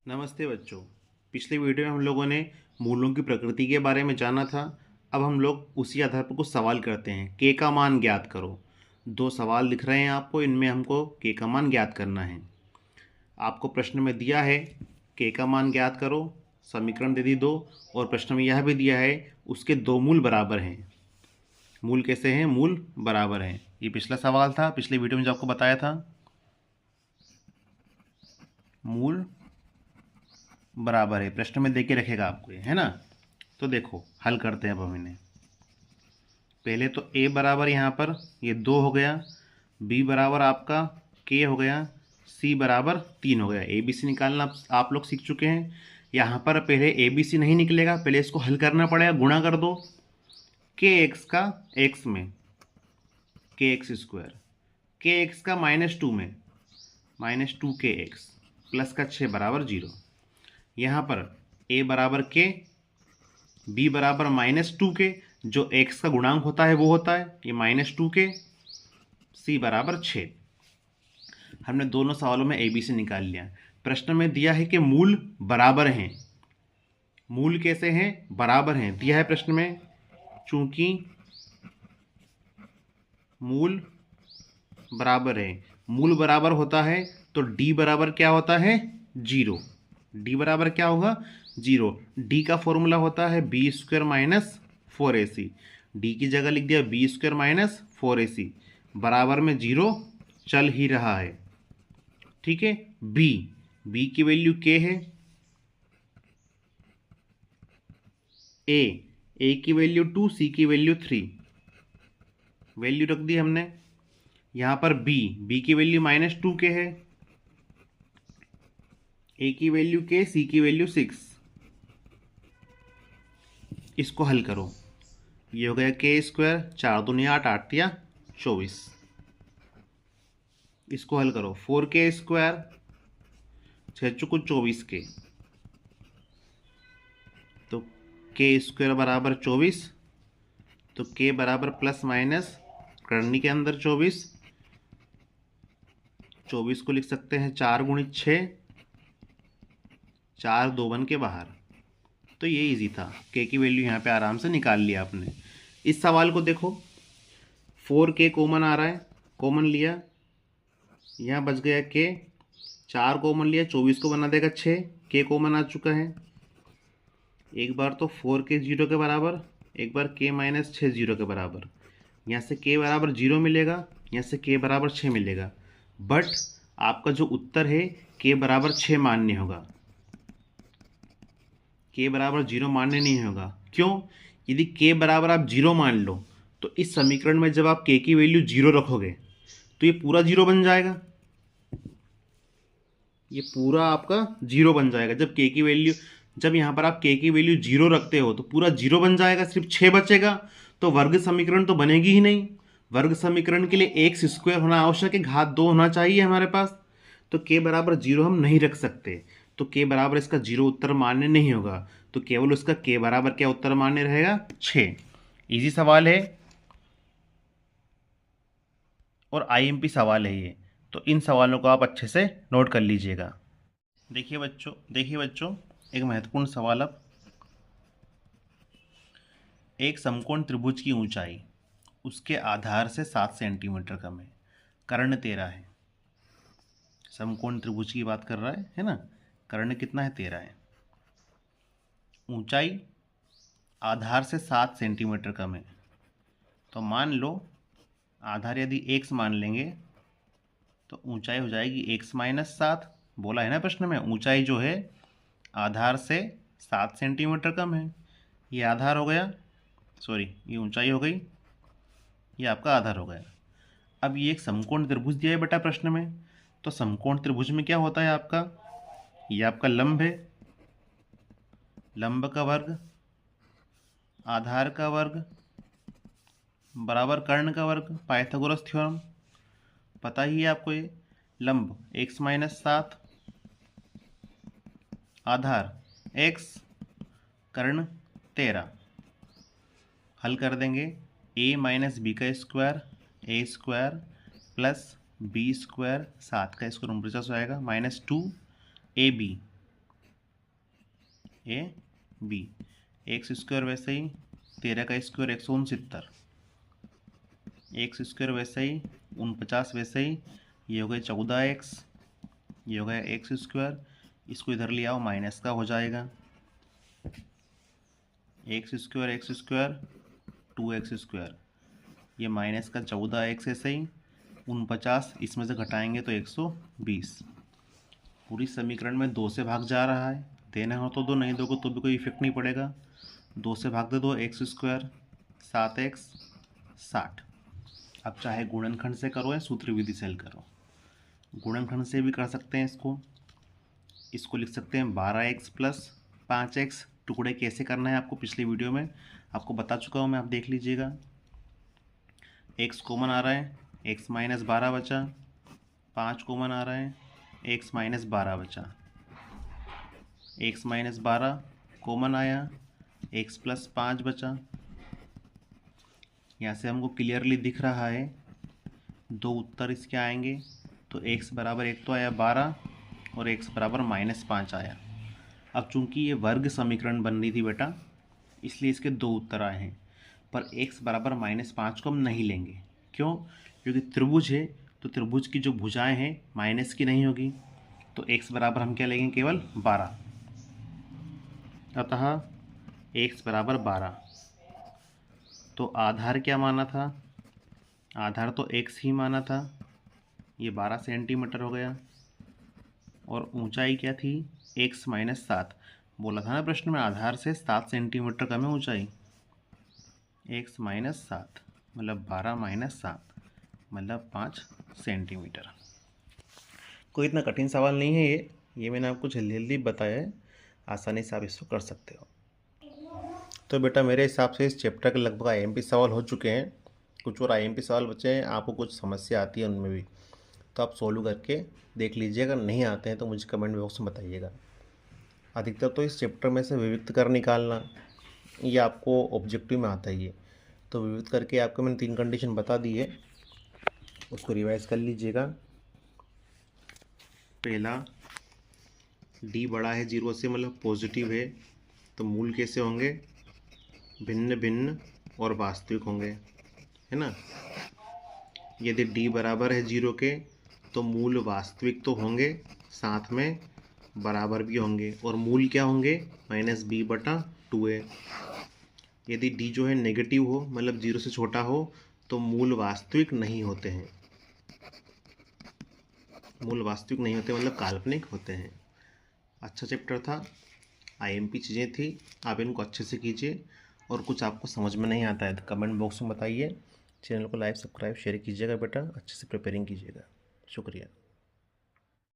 नमस्ते बच्चों। पिछले वीडियो में हम लोगों ने मूलों की प्रकृति के बारे में जाना था। अब हम लोग उसी आधार पर कुछ सवाल करते हैं। के का मान ज्ञात करो। दो सवाल दिख रहे हैं आपको, इनमें हमको के का मान ज्ञात करना है। आपको प्रश्न में दिया है के का मान ज्ञात करो, समीकरण दे दी दो, और प्रश्न में यह भी दिया है उसके दो मूल बराबर हैं। मूल कैसे हैं? मूल बराबर हैं। ये पिछला सवाल था, पिछले वीडियो में जो आपको बताया था। मूल बराबर है, प्रश्न में दे के रखेगा आपको, ये है ना। तो देखो हल करते हैं अब हम इन्हें। पहले तो a बराबर यहाँ पर ये 2 हो गया, b बराबर आपका k हो गया, c बराबर 3 हो गया। a b c निकालना आप लोग सीख चुके हैं। यहाँ पर पहले a b c नहीं निकलेगा, पहले इसको हल करना पड़ेगा। गुणा कर दो kx का x में, kx स्क्वायर, kx का -2 में, -2kx, प्लस का 6 बराबर 0। यहाँ पर a बराबर k, b बराबर -2k, जो x का गुणांक होता है वो होता है ये -2k, c बराबर 6। हमने दोनों सवालों में a b से निकाल लिया। प्रश्न में दिया है कि मूल बराबर हैं। मूल कैसे हैं? बराबर हैं, दिया है प्रश्न में। चूंकि मूल बराबर है, मूल बराबर होता है तो d बराबर क्या होता है? 0। d बराबर क्या होगा? 0। d का फॉर्मूला होता है b² - 4ac। d की जगह लिख दिया b² - 4ac, बराबर में 0 चल ही रहा है। ठीक है। b की वैल्यू k है, a की वैल्यू 2, c की वैल्यू 3, वैल्यू रख दी हमने। यहाँ पर b की वैल्यू -2k है, a की वैल्यू k, c की वैल्यू 6। इसको हल करो, ये हो गया k², 4 दूनी 8, 8 तिया 24। इसको हल करो, 4k², 6 चुको 24k, तो k² बराबर 24, तो k बराबर प्लस माइनस करनी के अंदर 24 को लिख सकते हैं 4 गुणित 6, 4 2 बन के बाहर। तो ये इजी था, k की वैल्यू यहाँ पे आराम से निकाल लिया आपने। इस सवाल को देखो, 4k कॉमन आ रहा है, कॉमन लिया, यहाँ बच गया k, 4 कॉमन लिया, 24 को बना देगा 6, k कॉमन आ चुका है। एक बार तो 4k 0 के बराबर, एक बार k - 6 0 के बराबर। यहाँ से k बराबर 0 मिलेगा, यहाँ से k बराबर 6 मिलेगा। बट आपका जो उत्तर है k बराबर 6 मान्य होगा, k बराबर 0 मान्य नहीं होगा। क्यों? यदि k बराबर आप 0 मान लो तो इस समीकरण में जब आप k की वैल्यू 0 रखोगे तो ये पूरा 0 बन जाएगा, ये पूरा आपका 0 बन जाएगा। जब k की वैल्यू, जब यहाँ पर आप k की वैल्यू 0 रखते हो तो पूरा 0 बन जाएगा, सिर्फ 6 बचेगा। तो वर्ग समीकरण तो बनेगी ही नहीं। वर्ग समीकरण के लिए x² होना आवश्यक है, घात 2 होना चाहिए हमारे पास। तो k बराबर 0 हम नहीं रख सकते, तो k बराबर इसका 0 उत्तर मान्य नहीं होगा। तो केवल उसका k बराबर क्या उत्तर मान्य रहेगा? 6। इजी सवाल है और IMP सवाल है ये, तो इन सवालों को आप अच्छे से नोट कर लीजिएगा। देखिए बच्चों, एक महत्वपूर्ण सवाल। अब एक समकोण त्रिभुज की ऊंचाई उसके आधार से 7 सेंटीमीटर कम है, कर्ण 13 है। समकोण त्रिभुज की बात कर रहा है ना। कर्ण कितना है? 13 है। ऊंचाई आधार से 7 सेंटीमीटर कम है, तो मान लो आधार यदि x मान लेंगे तो ऊंचाई हो जाएगी x - 7। बोला है ना प्रश्न में, ऊंचाई जो है आधार से 7 सेंटीमीटर कम है। ये आधार हो गया, सॉरी ये ऊंचाई हो गई, ये आपका आधार हो गया। अब ये एक समकोण त्रिभुज दिया है बेटा प्रश्न में, तो समकोण त्रिभुज में क्या होता है आपका? ये आपका लंब है, लंब का वर्ग, आधार का वर्ग बराबर कर्ण का वर्ग, पाइथागोरस थ्योरम। पता ही है आपको ये। लंब x - 7, आधार x, कर्ण 13। हल कर देंगे, a - b का स्क्वायर, a² प्लस b² 7 का स्क्वायर 49 हो जाएगा, -2ab A B. X square वैसे ही 13 का स्क्वायर 169, एक्स स्क्वायर वैसे ही 49 वैसे ही, ये हो गए 14x, ये हो गया एक्स स्क्वायर, इसको इधर ले आओ माइनस का हो जाएगा, एक्स स्क्वायर 2x स्क्वायर, ये माइनस का 14x ऐसे ही 49, इसमें से घटाएंगे तो 120। पूरी समीकरण में 2 से भाग जा रहा है, देना हो तो दो, नहीं दोगे तो भी कोई इफेक्ट नहीं पड़ेगा। 2 से भाग दे दो, एक्स स्क्वायर 7x 60। अब चाहे गुणनखंड से करो या सूत्र विधि से हल करो, गुणनखंड से भी कर सकते हैं इसको लिख सकते हैं 12x प्लस 5x। टुकड़े कैसे करना है आपको पिछली वीडियो में आपको बता चुका हूँ मैं, आप देख लीजिएगा। x कॉमन आ रहा है, x माइनस 12 बचा, 5 कॉमन आ रहा है, x माइनस 12 बचा, x माइनस 12 कॉमन आया, x प्लस 5 बचा। यहाँ से हमको क्लियरली दिख रहा है दो उत्तर इसके आएंगे, तो x बराबर एक तो आया 12 और x बराबर -5 आया। अब चूंकि ये वर्ग समीकरण बन रही थी बेटा, इसलिए इसके दो उत्तर आए हैं, पर x बराबर -5 को हम नहीं लेंगे। क्यों? क्योंकि त्रिभुज है, तो त्रिभुज की जो भुजाएं हैं माइनस की नहीं होगी, तो x बराबर हम क्या लेंगे? केवल 12। अतः x बराबर 12। तो आधार क्या माना था? आधार तो x ही माना था, ये 12 सेंटीमीटर हो गया। और ऊंचाई क्या थी? x minus 7। बोला था ना प्रश्न में, आधार से 7 सेंटीमीटर कम है ऊंचाई। x माइनस 7 मतलब 12 माइनस 7 मतलब 5 सेंटीमीटर। कोई इतना कठिन सवाल नहीं है ये मैंने आपको जल्दी जल्दी बताया है, आसानी से आप इसको कर सकते हो। तो बेटा मेरे हिसाब से इस चैप्टर के लगभग IMP सवाल हो चुके हैं, कुछ और IMP सवाल बचे हैं। आपको कुछ समस्या आती है उनमें भी, तो आप सोल्व करके देख लीजिएगा। नहीं आते हैं तो मुझे कमेंट बॉक्स में बताइएगा। अधिकतर तो इस चैप्टर में से विविक्त कर निकालना ये आपको ऑब्जेक्टिव में आता ही है, तो विविक्त करके आपको मैंने 3 कंडीशन बता दी है, उसको रिवाइज कर लीजिएगा। पहला, d बड़ा है 0 से मतलब पॉजिटिव है, तो मूल कैसे होंगे? भिन्न भिन्न और वास्तविक होंगे, है ना। यदि d बराबर है 0 के तो मूल वास्तविक तो होंगे, साथ में बराबर भी होंगे, और मूल क्या होंगे? -b/2a। यदि d जो है नेगेटिव हो मतलब 0 से छोटा हो तो मूल वास्तविक नहीं होते हैं, मूल वास्तविक नहीं होते मतलब काल्पनिक होते हैं। अच्छा चैप्टर था, IMP चीज़ें थी, आप इनको अच्छे से कीजिए। और कुछ आपको समझ में नहीं आता है तो कमेंट बॉक्स में बताइए। चैनल को लाइक सब्सक्राइब शेयर कीजिएगा बेटा, अच्छे से प्रिपेयरिंग कीजिएगा। शुक्रिया।